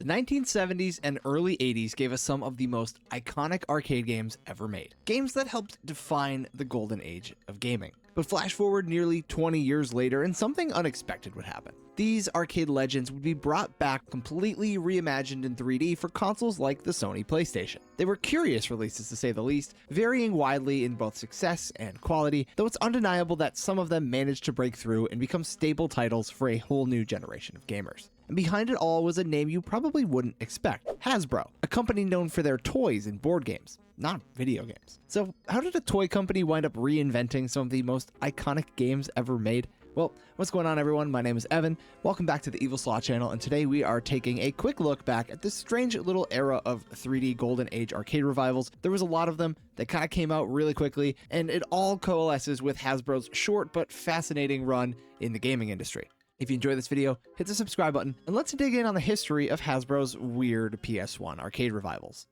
The 1970s and early 80s gave us some of the most iconic arcade games ever made. Games that helped define the golden age of gaming. But flash forward nearly 20 years later and something unexpected would happen. These arcade legends would be brought back completely reimagined in 3D for consoles like the Sony PlayStation. They were curious releases to say the least, varying widely in both success and quality, though it's undeniable that some of them managed to break through and become staple titles for a whole new generation of gamers. And behind it all was a name you probably wouldn't expect: Hasbro, a company known for their toys and board games, not video games. So how did a toy company wind up reinventing some of the most iconic games ever made? Well, what's going on, everyone? My name is Evan. Welcome back to the evilslaw channel, and today we are taking a quick look back at this strange little era of 3D Golden Age arcade revivals. There was a lot of them. They kind of came out really quickly, and it all coalesces with Hasbro's short but fascinating run in the gaming industry. If you enjoy this video, hit the subscribe button, and let's dig in on the history of Hasbro's weird PS1 arcade revivals.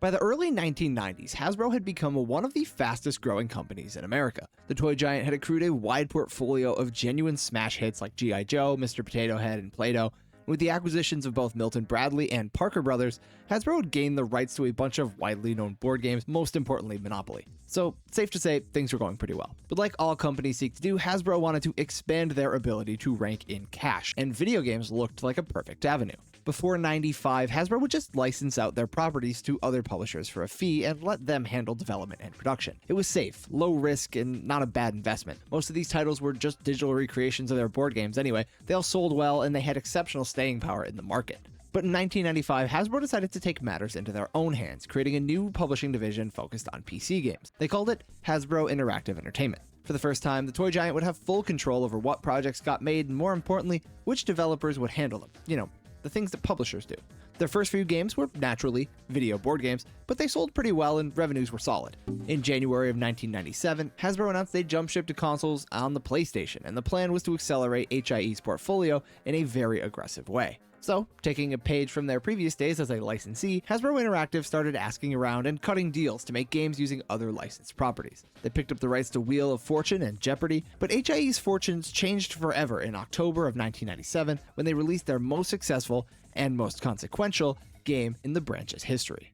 By the early 1990s, Hasbro had become one of the fastest growing companies in America. The toy giant had accrued a wide portfolio of genuine smash hits like G.I. Joe, Mr. Potato Head, and Play-Doh. With the acquisitions of both Milton Bradley and Parker Brothers, Hasbro had gained the rights to a bunch of widely known board games, most importantly Monopoly. So, safe to say, things were going pretty well. But like all companies seek to do, Hasbro wanted to expand their ability to rank in cash, and video games looked like a perfect avenue. Before '95, Hasbro would just license out their properties to other publishers for a fee and let them handle development and production. It was safe, low risk, and not a bad investment. Most of these titles were just digital recreations of their board games anyway. They all sold well, and they had exceptional staying power in the market. But in 1995, Hasbro decided to take matters into their own hands, creating a new publishing division focused on PC games. They called it Hasbro Interactive Entertainment. For the first time, the toy giant would have full control over what projects got made, and more importantly, which developers would handle them. You know, the things that publishers do. Their first few games were naturally video board games, but they sold pretty well and revenues were solid. In January of 1997, Hasbro announced they'd jump ship to consoles on the PlayStation, and the plan was to accelerate HIE's portfolio in a very aggressive way. So, taking a page from their previous days as a licensee, Hasbro Interactive started asking around and cutting deals to make games using other licensed properties. They picked up the rights to Wheel of Fortune and Jeopardy, but HIE's fortunes changed forever in October of 1997 when they released their most successful and most consequential game in the branch's history.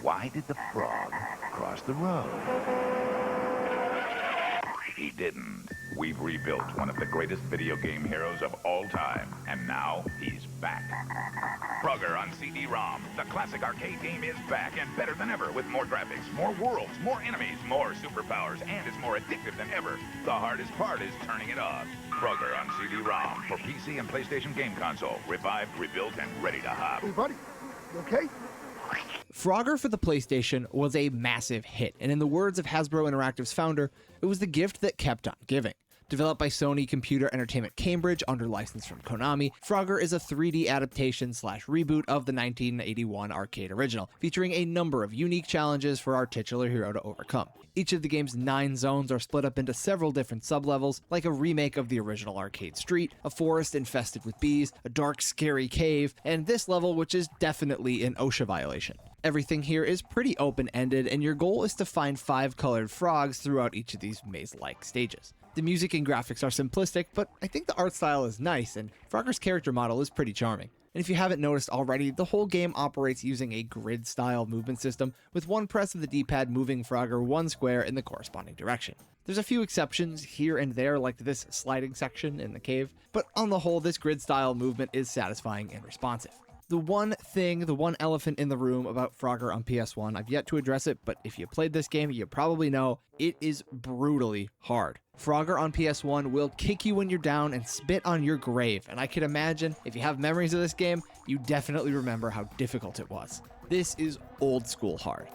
Why did the frog cross the road? He didn't. We've rebuilt one of the greatest video game heroes of all time, and now he's back. Frogger on CD-ROM. The classic arcade game is back and better than ever with more graphics, more worlds, more enemies, more superpowers, and it's more addictive than ever. The hardest part is turning it off. Frogger on CD-ROM for PC and PlayStation game console. Revived, rebuilt, and ready to hop. Hey, buddy. You okay? Frogger for the PlayStation was a massive hit, and in the words of Hasbro Interactive's founder, it was the gift that kept on giving. Developed by Sony Computer Entertainment Cambridge under license from Konami, Frogger is a 3D adaptation/reboot of the 1981 arcade original, featuring a number of unique challenges for our titular hero to overcome. Each of the game's 9 zones are split up into several different sublevels, like a remake of the original arcade street, a forest infested with bees, a dark, scary cave, and this level, which is definitely an OSHA violation. Everything here is pretty open-ended, and your goal is to find 5 colored frogs throughout each of these maze-like stages. The music and graphics are simplistic, but I think the art style is nice, and Frogger's character model is pretty charming. And if you haven't noticed already, the whole game operates using a grid-style movement system, with one press of the D-pad moving Frogger 1 square in the corresponding direction. There's a few exceptions here and there, like this sliding section in the cave, but on the whole, this grid-style movement is satisfying and responsive. The one elephant in the room about Frogger on PS1, I've yet to address it, but if you played this game, you probably know it is brutally hard. Frogger on PS1 will kick you when you're down and spit on your grave, and I can imagine if you have memories of this game, you definitely remember how difficult it was. This is old school hard.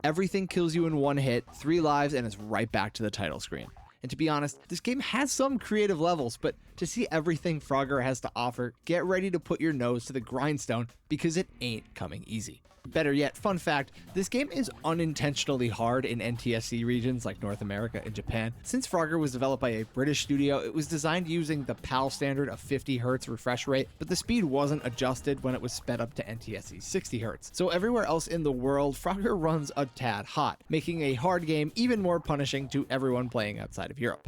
Everything kills you in one hit, 3 lives, and it's right back to the title screen. And to be honest, this game has some creative levels, but to see everything Frogger has to offer, get ready to put your nose to the grindstone because it ain't coming easy. Better yet, fun fact, this game is unintentionally hard in NTSC regions like North America and Japan. Since Frogger was developed by a British studio, it was designed using the PAL standard of 50 Hz refresh rate, but the speed wasn't adjusted when it was sped up to NTSC's 60 Hz. So everywhere else in the world, Frogger runs a tad hot, making a hard game even more punishing to everyone playing outside of Europe.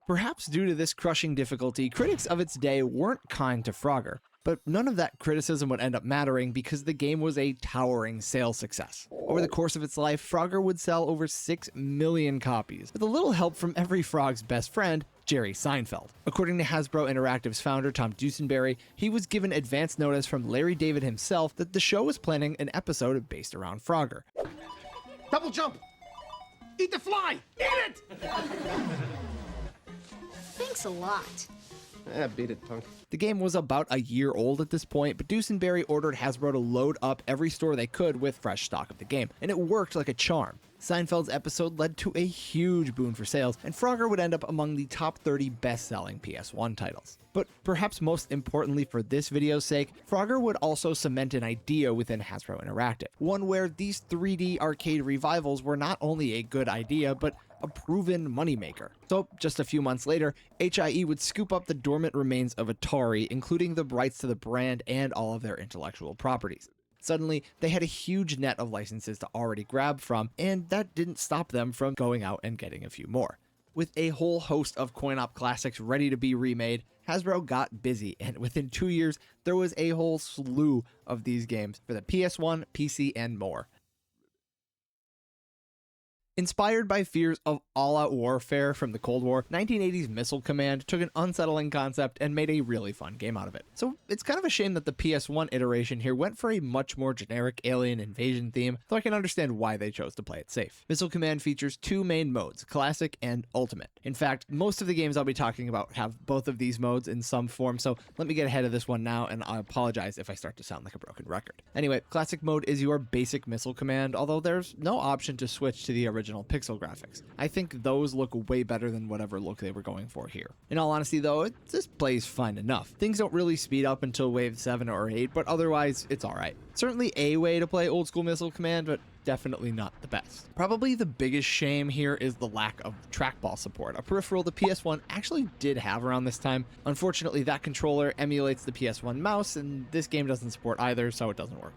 Perhaps due to this crushing difficulty, critics of its day weren't kind to Frogger. But none of that criticism would end up mattering because the game was a towering sales success. Over the course of its life, Frogger would sell over 6 million copies, with a little help from every frog's best friend, Jerry Seinfeld. According to Hasbro Interactive's founder, Tom Dusenberry, he was given advance notice from Larry David himself that the show was planning an episode based around Frogger. Double jump! Eat the fly! Eat it! Thanks a lot. Beat it, punk. The game was about a year old at this point, but Dusenberry ordered Hasbro to load up every store they could with fresh stock of the game, and it worked like a charm. Seinfeld's episode led to a huge boon for sales, and Frogger would end up among the top 30 best-selling PS1 titles. But perhaps most importantly for this video's sake, Frogger would also cement an idea within Hasbro Interactive, one where these 3D arcade revivals were not only a good idea, but a proven moneymaker. So just a few months later, HIE would scoop up the dormant remains of Atari, including the rights to the brand and all of their intellectual properties. Suddenly, they had a huge net of licenses to already grab from, and that didn't stop them from going out and getting a few more. With a whole host of coin-op classics ready to be remade, Hasbro got busy, and within 2 years, there was a whole slew of these games for the PS1, PC, and more. Inspired by fears of all-out warfare from the Cold War, 1980's Missile Command took an unsettling concept and made a really fun game out of it. So it's kind of a shame that the PS1 iteration here went for a much more generic alien invasion theme, though I can understand why they chose to play it safe. Missile Command features 2 main modes, Classic and Ultimate. In fact, most of the games I'll be talking about have both of these modes in some form, so let me get ahead of this one now, and I apologize if I start to sound like a broken record. Anyway, Classic mode is your basic Missile Command, although there's no option to switch to the original pixel graphics. I think those look way better than whatever look they were going for here. In all honesty though, it just plays fine enough. Things don't really speed up until wave 7 or 8, but otherwise it's alright. Certainly a way to play old school Missile Command, but definitely not the best. Probably the biggest shame here is the lack of trackball support, a peripheral the PS1 actually did have around this time. Unfortunately, that controller emulates the PS1 mouse, and this game doesn't support either, so it doesn't work.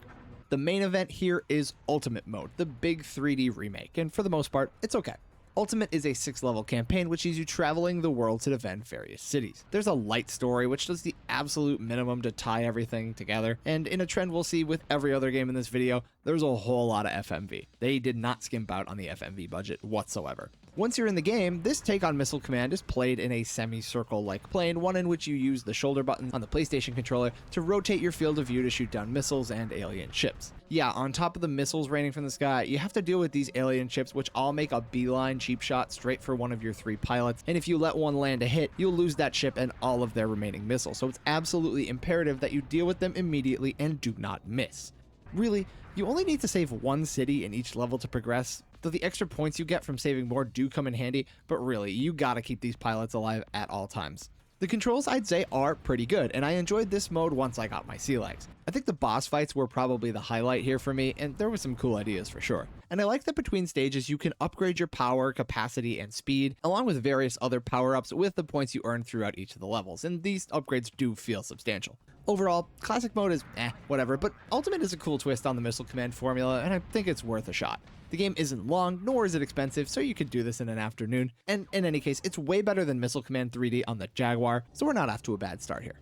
The main event here is Ultimate Mode, the big 3D remake, and for the most part, it's okay. Ultimate is a 6-level campaign which sees you traveling the world to defend various cities. There's a light story which does the absolute minimum to tie everything together, and in a trend we'll see with every other game in this video, there's a whole lot of FMV. They did not skimp out on the FMV budget whatsoever. Once you're in the game, this take on Missile Command is played in a semicircle-like plane, one in which you use the shoulder button on the PlayStation controller to rotate your field of view to shoot down missiles and alien ships. Yeah, on top of the missiles raining from the sky, you have to deal with these alien ships which all make a beeline cheap shot straight for one of your 3 pilots, and if you let one land a hit, you'll lose that ship and all of their remaining missiles, so it's absolutely imperative that you deal with them immediately and do not miss. Really, you only need to save 1 city in each level to progress, though the extra points you get from saving more do come in handy, but really, you gotta keep these pilots alive at all times. The controls, I'd say, are pretty good, and I enjoyed this mode once I got my sea legs. I think the boss fights were probably the highlight here for me, and there were some cool ideas for sure. And I like that between stages you can upgrade your power, capacity, and speed, along with various other power-ups with the points you earn throughout each of the levels, and these upgrades do feel substantial. Overall, Classic mode is whatever, but Ultimate is a cool twist on the Missile Command formula, and I think it's worth a shot. The game isn't long, nor is it expensive, so you could do this in an afternoon, and in any case, it's way better than Missile Command 3D on the Jaguar, so we're not off to a bad start here.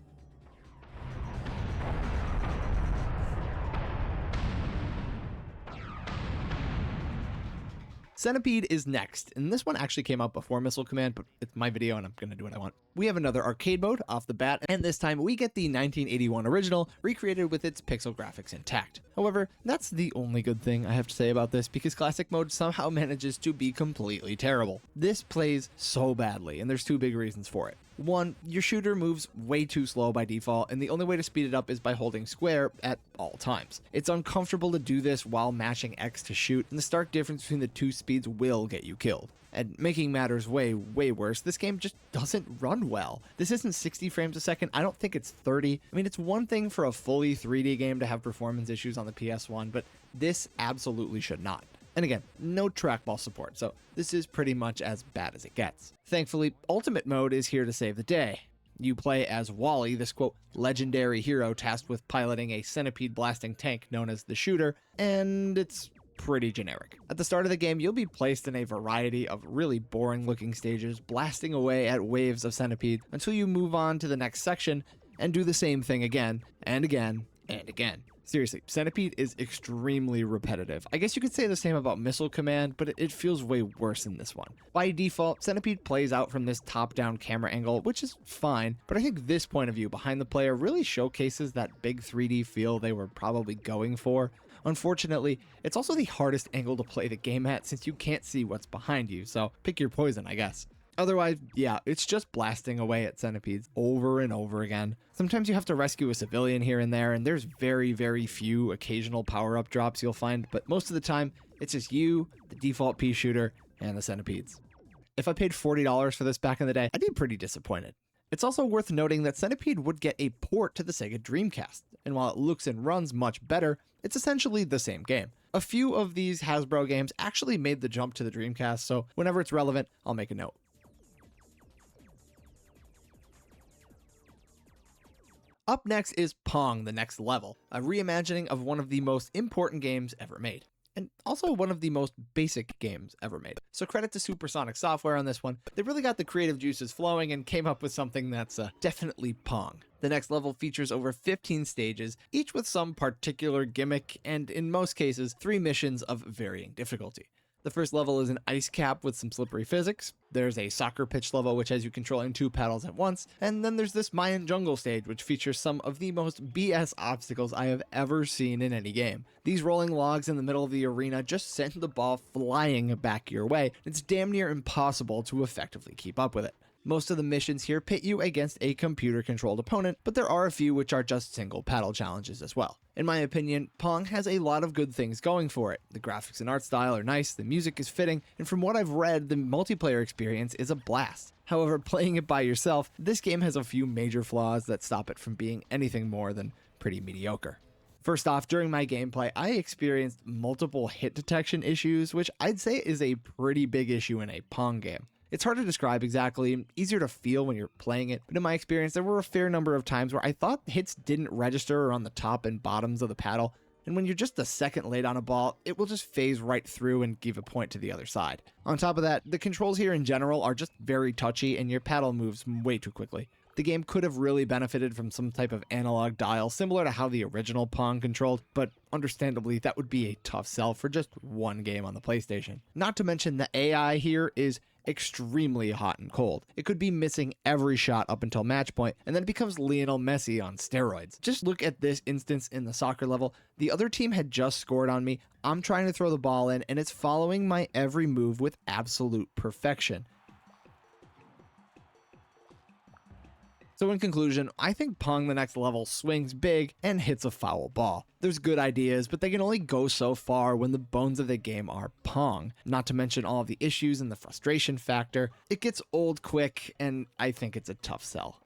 Centipede is next, and this one actually came out before Missile Command, but it's my video and I'm gonna do what I want. We have another arcade mode off the bat, and this time we get the 1981 original, recreated with its pixel graphics intact. However, that's the only good thing I have to say about this, because Classic mode somehow manages to be completely terrible. This plays so badly, and there's 2 big reasons for it. One, your shooter moves way too slow by default, and the only way to speed it up is by holding square at all times. It's uncomfortable to do this while mashing X to shoot, and the stark difference between the 2 speeds will get you killed. And making matters way worse, this game just doesn't run well. This isn't 60 frames a second, I don't think it's 30. I mean, it's one thing for a fully 3D game to have performance issues on the PS1, but this absolutely should not. And again, no trackball support, so this is pretty much as bad as it gets. Thankfully, Ultimate Mode is here to save the day. You play as Wally, this quote, legendary hero tasked with piloting a centipede blasting tank known as the Shooter, and it's pretty generic. At the start of the game, you'll be placed in a variety of really boring looking stages, blasting away at waves of centipede until you move on to the next section and do the same thing again and again and again. Seriously, Centipede is extremely repetitive. I guess you could say the same about Missile Command, but it feels way worse in this one. By default, Centipede plays out from this top-down camera angle, which is fine, but I think this point of view behind the player really showcases that big 3D feel they were probably going for. Unfortunately, it's also the hardest angle to play the game at since you can't see what's behind you, so pick your poison, I guess. Otherwise, yeah, it's just blasting away at centipedes over and over again. Sometimes you have to rescue a civilian here and there, and there's very few occasional power-up drops you'll find, but most of the time, it's just you, the default pea shooter, and the centipedes. If I paid $40 for this back in the day, I'd be pretty disappointed. It's also worth noting that Centipede would get a port to the Sega Dreamcast, and while it looks and runs much better, it's essentially the same game. A few of these Hasbro games actually made the jump to the Dreamcast, so whenever it's relevant, I'll make a note. Up next is Pong: The Next Level, a reimagining of one of the most important games ever made, and also one of the most basic games ever made. So credit to Supersonic Software on this one. They really got the creative juices flowing and came up with something that's definitely Pong. The next level features over 15 stages, each with some particular gimmick, and in most cases, 3 missions of varying difficulty. The first level is an ice cap with some slippery physics. There's a soccer pitch level which has you controlling 2 paddles at once. And then there's this Mayan jungle stage which features some of the most BS obstacles I have ever seen in any game. These rolling logs in the middle of the arena just send the ball flying back your way. It's damn near impossible to effectively keep up with it. Most of the missions here pit you against a computer-controlled opponent, but there are a few which are just single paddle challenges as well. In my opinion, Pong has a lot of good things going for it. The graphics and art style are nice, the music is fitting, and from what I've read, the multiplayer experience is a blast. However, playing it by yourself, this game has a few major flaws that stop it from being anything more than pretty mediocre. First off, during my gameplay, I experienced multiple hit detection issues, which I'd say is a pretty big issue in a Pong game. It's hard to describe exactly, easier to feel when you're playing it, but in my experience, there were a fair number of times where I thought hits didn't register on the top and bottoms of the paddle, and when you're just a second late on a ball, it will just phase right through and give a point to the other side. On top of that, the controls here in general are just very touchy, and your paddle moves way too quickly. The game could have really benefited from some type of analog dial similar to how the original Pong controlled, but understandably that would be a tough sell for just one game on the PlayStation. Not to mention the AI here is extremely hot and cold. It could be missing every shot up until match point, and then it becomes Lionel Messi on steroids. Just look at this instance in the soccer level. The other team had just scored on me. I'm trying to throw the ball in, and it's following my every move with absolute perfection. So in conclusion, I think Pong: The Next Level swings big and hits a foul ball. There's good ideas, but they can only go so far when the bones of the game are Pong. Not to mention all of the issues and the frustration factor. It gets old quick, and I think it's a tough sell.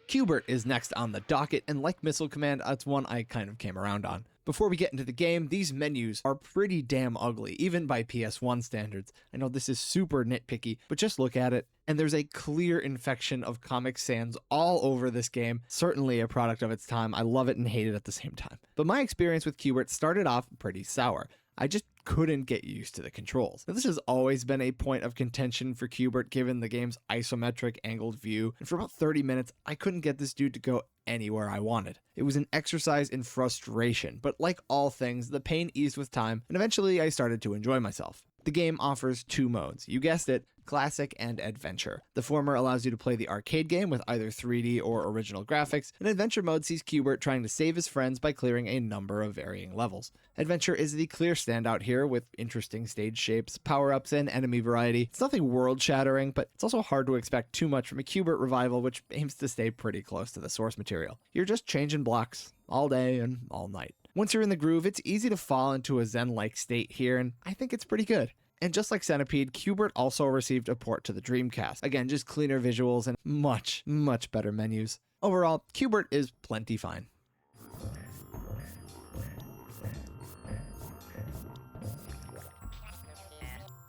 Q*bert is next on the docket, and like Missile Command, that's one I kind of came around on. Before we get into the game, these menus are pretty damn ugly, even by PS1 standards. I know this is super nitpicky, but just look at it, and there's a clear infection of Comic Sans all over this game. Certainly a product of its time. I love it and hate it at the same time. But my experience with Q*bert started off pretty sour. I just couldn't get used to the controls. Now, this has always been a point of contention for Q*bert given the game's isometric angled view, and for about 30 minutes, I couldn't get this dude to go anywhere I wanted. It was an exercise in frustration, but like all things, the pain eased with time, and eventually I started to enjoy myself. The game offers 2 modes. You guessed it, Classic and Adventure. The former allows you to play the arcade game with either 3D or original graphics, and Adventure mode sees Q*bert trying to save his friends by clearing a number of varying levels. Adventure is the clear standout here with interesting stage shapes, power-ups, and enemy variety. It's nothing world-shattering, but it's also hard to expect too much from a Q*bert revival which aims to stay pretty close to the source material. You're just changing blocks all day and all night. Once you're in the groove, it's easy to fall into a zen-like state here, and I think it's pretty good. And just like Centipede, Q*bert also received a port to the Dreamcast. Again, just cleaner visuals and much, much better menus. Overall, Q*bert is plenty fine.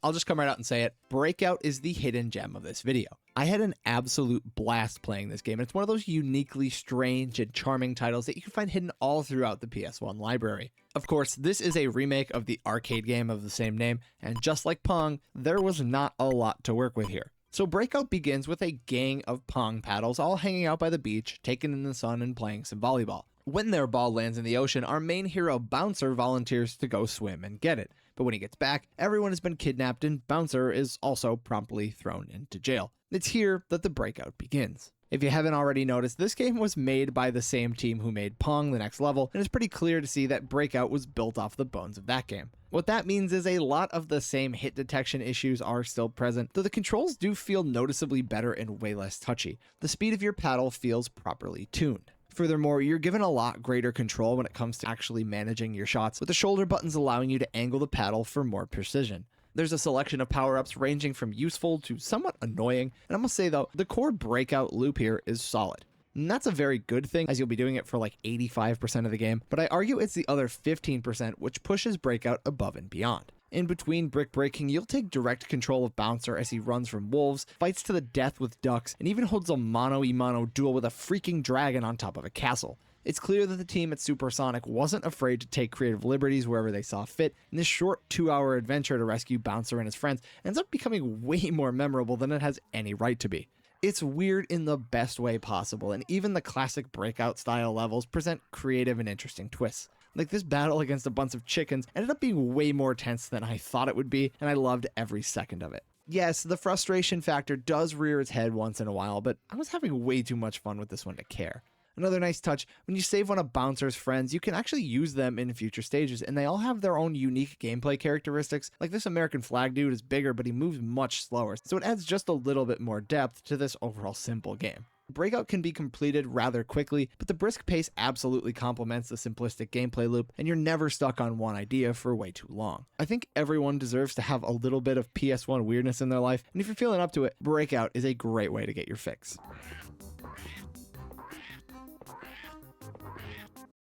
I'll just come right out and say it. Breakout is the hidden gem of this video. I had an absolute blast playing this game. It's one of those uniquely strange and charming titles that you can find hidden all throughout the PS1 library. Of course, this is a remake of the arcade game of the same name, and just like Pong, there was not a lot to work with here. So Breakout begins with a gang of Pong paddles all hanging out by the beach, taking in the sun and playing some volleyball. When their ball lands in the ocean, our main hero Bouncer volunteers to go swim and get it. But when he gets back, everyone has been kidnapped and Bouncer is also promptly thrown into jail. It's here that the Breakout begins. If you haven't already noticed, this game was made by the same team who made Pong: The Next Level, and it's pretty clear to see that Breakout was built off the bones of that game. What that means is a lot of the same hit detection issues are still present, though the controls do feel noticeably better and way less touchy. The speed of your paddle feels properly tuned. Furthermore, you're given a lot greater control when it comes to actually managing your shots, with the shoulder buttons allowing you to angle the paddle for more precision. There's a selection of power-ups ranging from useful to somewhat annoying, and I must say though, the core Breakout loop here is solid. And that's a very good thing, as you'll be doing it for like 85% of the game, but I argue it's the other 15% which pushes Breakout above and beyond. In between brick breaking, you'll take direct control of Bouncer as he runs from wolves, fights to the death with ducks, and even holds a mano-a-mano duel with a freaking dragon on top of a castle. It's clear that the team at Supersonic wasn't afraid to take creative liberties wherever they saw fit, and this short 2-hour adventure to rescue Bouncer and his friends ends up becoming way more memorable than it has any right to be. It's weird in the best way possible, and even the classic Breakout style levels present creative and interesting twists. Like this battle against a bunch of chickens ended up being way more tense than I thought it would be, and I loved every second of it. Yes, the frustration factor does rear its head once in a while, but I was having way too much fun with this one to care. Another nice touch, when you save one of Bouncer's friends, you can actually use them in future stages, and they all have their own unique gameplay characteristics. Like this American flag dude is bigger, but he moves much slower, so it adds just a little bit more depth to this overall simple game. Breakout can be completed rather quickly, but the brisk pace absolutely complements the simplistic gameplay loop, and you're never stuck on one idea for way too long. I think everyone deserves to have a little bit of PS1 weirdness in their life, and if you're feeling up to it, Breakout is a great way to get your fix.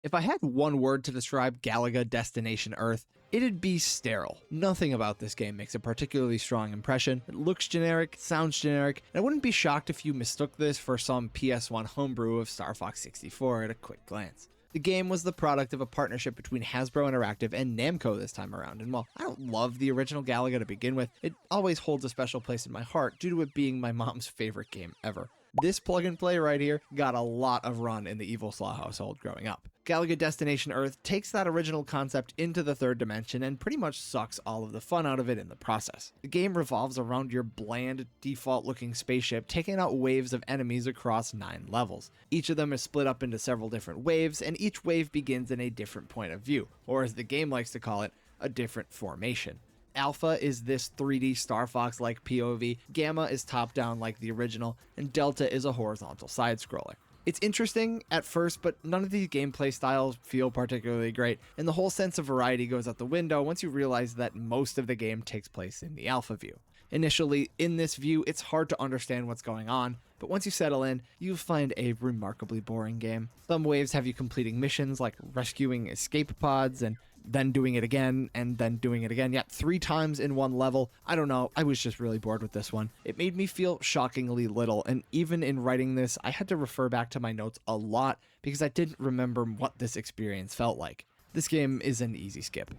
If I had one word to describe Galaga Destination Earth, it'd be sterile. Nothing about this game makes a particularly strong impression. It looks generic, sounds generic, and I wouldn't be shocked if you mistook this for some PS1 homebrew of Star Fox 64 at a quick glance. The game was the product of a partnership between Hasbro Interactive and Namco this time around, and while I don't love the original Galaga to begin with, it always holds a special place in my heart due to it being my mom's favorite game ever. This plug and play right here got a lot of run in the evilslaw household growing up. Galaga Destination Earth takes that original concept into the third dimension and pretty much sucks all of the fun out of it in the process. The game revolves around your bland, default-looking spaceship taking out waves of enemies across 9 levels. Each of them is split up into several different waves, and each wave begins in a different point of view, or as the game likes to call it, a different formation. Alpha is this 3D Star Fox-like POV, Gamma is top-down like the original, and Delta is a horizontal side-scroller. It's interesting at first, but none of these gameplay styles feel particularly great, and the whole sense of variety goes out the window once you realize that most of the game takes place in the Alpha view. Initially, in this view, it's hard to understand what's going on, but once you settle in, you'll find a remarkably boring game. Some waves have you completing missions like rescuing escape pods and then doing it again, and then doing it again, yet 3 times in one level. I don't know, I was just really bored with this one. It made me feel shockingly little, and even in writing this, I had to refer back to my notes a lot because I didn't remember what this experience felt like. This game is an easy skip.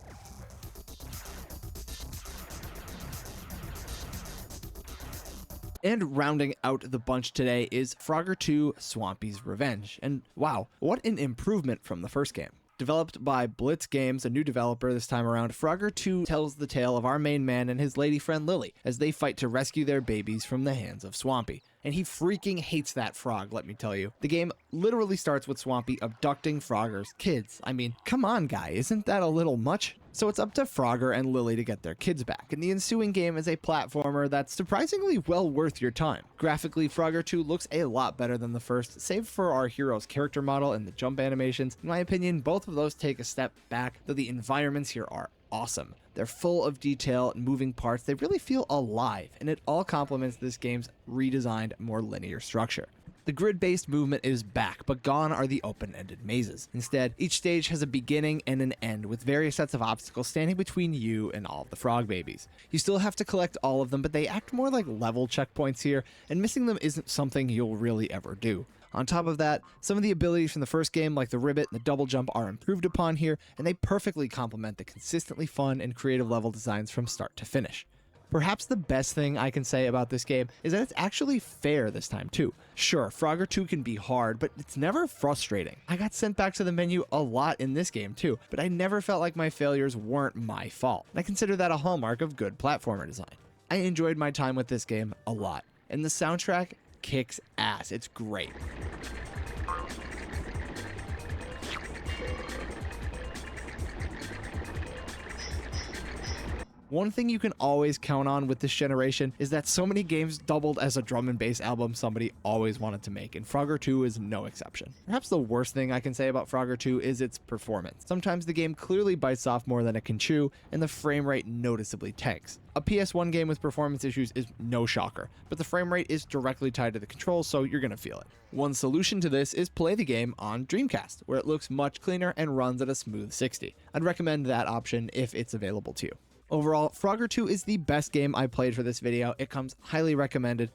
And rounding out the bunch today is Frogger 2: Swampy's Revenge, and wow, what an improvement from the first game. Developed by Blitz Games, a new developer this time around, Frogger 2 tells the tale of our main man and his lady friend Lily as they fight to rescue their babies from the hands of Swampy. And he freaking hates that frog, let me tell you. The game literally starts with Swampy abducting Frogger's kids. I mean, come on guy, isn't that a little much? So it's up to Frogger and Lily to get their kids back, and the ensuing game is a platformer that's surprisingly well worth your time. Graphically, Frogger 2 looks a lot better than the first, save for our hero's character model and the jump animations. In my opinion, both of those take a step back, though the environments here are awesome. They're full of detail and moving parts, they really feel alive, and it all complements this game's redesigned, more linear structure. The grid-based movement is back, but gone are the open-ended mazes. Instead, each stage has a beginning and an end, with various sets of obstacles standing between you and all of the frog babies. You still have to collect all of them, but they act more like level checkpoints here, and missing them isn't something you'll really ever do. On top of that, some of the abilities from the first game, like the ribbit and the double jump, are improved upon here, and they perfectly complement the consistently fun and creative level designs from start to finish. Perhaps the best thing I can say about this game is that it's actually fair this time too. Sure, Frogger 2 can be hard, but it's never frustrating. I got sent back to the menu a lot in this game too, but I never felt like my failures weren't my fault. And I consider that a hallmark of good platformer design. I enjoyed my time with this game a lot, and the soundtrack kicks ass. It's great. One thing you can always count on with this generation is that so many games doubled as a drum and bass album somebody always wanted to make, and Frogger 2 is no exception. Perhaps the worst thing I can say about Frogger 2 is its performance. Sometimes the game clearly bites off more than it can chew, and the frame rate noticeably tanks. A PS1 game with performance issues is no shocker, but the frame rate is directly tied to the controls, so you're gonna feel it. One solution to this is play the game on Dreamcast, where it looks much cleaner and runs at a smooth 60. I'd recommend that option if it's available to you. Overall, Frogger 2 is the best game I played for this video. It comes highly recommended,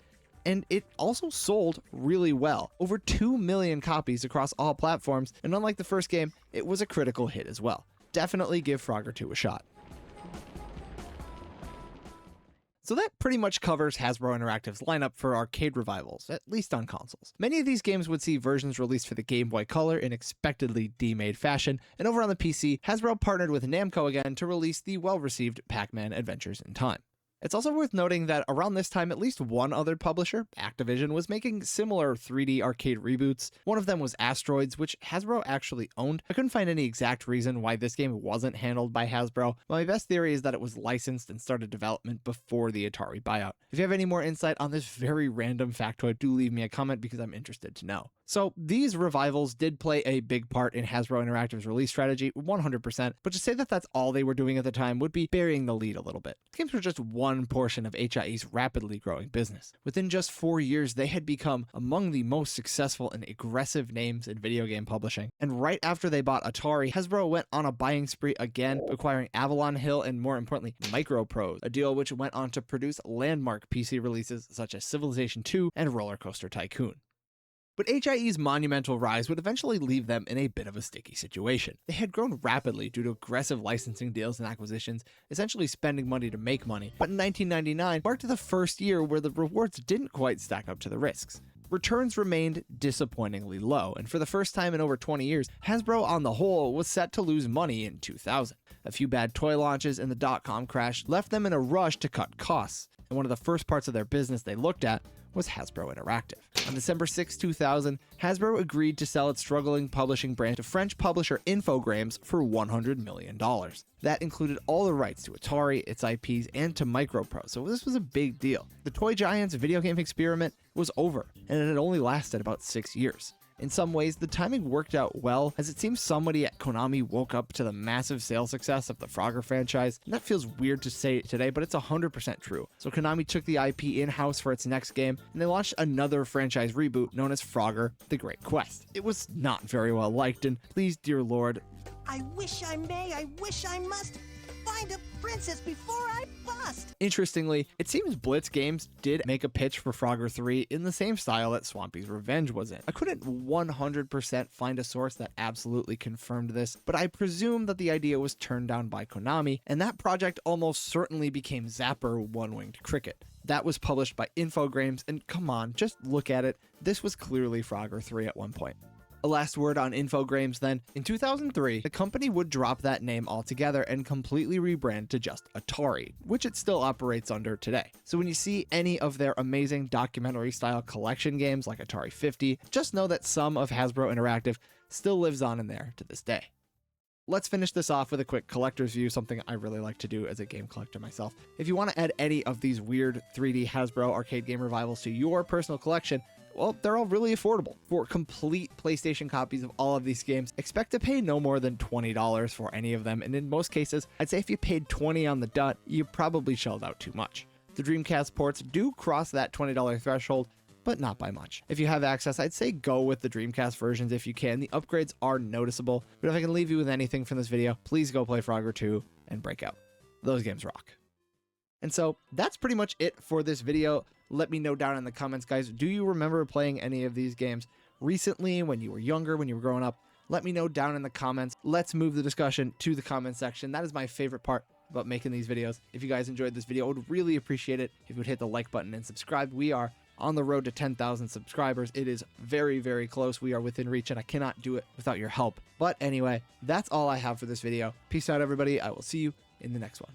and it also sold really well. Over 2 million copies across all platforms, and unlike the first game, it was a critical hit as well. Definitely give Frogger 2 a shot. So that pretty much covers Hasbro Interactive's lineup for arcade revivals, at least on consoles. Many of these games would see versions released for the Game Boy Color in expectedly demade fashion, and over on the PC, Hasbro partnered with Namco again to release the well-received Pac-Man Adventures in Time. It's also worth noting that around this time, at least one other publisher, Activision, was making similar 3D arcade reboots. One of them was Asteroids, which Hasbro actually owned. I couldn't find any exact reason why this game wasn't handled by Hasbro, but my best theory is that it was licensed and started development before the Atari buyout. If you have any more insight on this very random factoid, do leave me a comment because I'm interested to know. So these revivals did play a big part in Hasbro Interactive's release strategy, 100%, but to say that that's all they were doing at the time would be burying the lead a little bit. The games were just one portion of HIE's rapidly growing business. Within just 4 years, they had become among the most successful and aggressive names in video game publishing. And right after they bought Atari, Hasbro went on a buying spree again, acquiring Avalon Hill and, more importantly, Microprose, a deal which went on to produce landmark PC releases such as Civilization II and Roller Coaster Tycoon. But HIE's monumental rise would eventually leave them in a bit of a sticky situation. They had grown rapidly due to aggressive licensing deals and acquisitions, essentially spending money to make money, but in 1999 marked the first year where the rewards didn't quite stack up to the risks. Returns remained disappointingly low, and for the first time in over 20 years, Hasbro on the whole was set to lose money in 2000. A few bad toy launches and the dot-com crash left them in a rush to cut costs, and one of the first parts of their business they looked at was Hasbro Interactive. On December 6, 2000, Hasbro agreed to sell its struggling publishing brand to French publisher Infogrames for $100 million. That included all the rights to Atari, its IPs, and to Microprose, so this was a big deal. The toy giant's video game experiment was over, and it had only lasted about 6 years. In some ways, the timing worked out well, as it seems somebody at Konami woke up to the massive sales success of the Frogger franchise, and that feels weird to say today, but it's 100% true. So Konami took the IP in-house for its next game, and they launched another franchise reboot known as Frogger: The Great Quest. It was not very well liked, and please, dear lord, I wish I may, I wish I must find a princess before I bust. Interestingly, it seems Blitz Games did make a pitch for Frogger 3 in the same style that Swampy's Revenge was in. I couldn't 100% find a source that absolutely confirmed this, but I presume that the idea was turned down by Konami, and that project almost certainly became Zapper One-Winged Cricket. That was published by Infogrames, and come on, just look at it. This was clearly Frogger 3 at one point. A last word on Infogrames then. In 2003, the company would drop that name altogether and completely rebrand to just Atari, which it still operates under today. So when you see any of their amazing documentary-style collection games like Atari 50, just know that some of Hasbro Interactive still lives on in there to this day. Let's finish this off with a quick collector's view, something I really like to do as a game collector myself. If you want to add any of these weird 3D Hasbro arcade game revivals to your personal collection, well, they're all really affordable. For complete PlayStation copies of all of these games, expect to pay no more than $20 for any of them, and in most cases, I'd say if you paid $20 on the dot, you probably shelled out too much. The Dreamcast ports do cross that $20 threshold, but not by much. If you have access, I'd say go with the Dreamcast versions if you can. The upgrades are noticeable, but if I can leave you with anything from this video, please go play Frogger 2 and Breakout. Those games rock. And so that's pretty much it for this video. Let me know down in the comments, guys. Do you remember playing any of these games recently, when you were younger, when you were growing up? Let me know down in the comments. Let's move the discussion to the comment section. That is my favorite part about making these videos. If you guys enjoyed this video, I would really appreciate it if you would hit the like button and subscribe. We are on the road to 10,000 subscribers. It is very, very close. We are within reach, and I cannot do it without your help. But anyway, that's all I have for this video. Peace out, everybody. I will see you in the next one.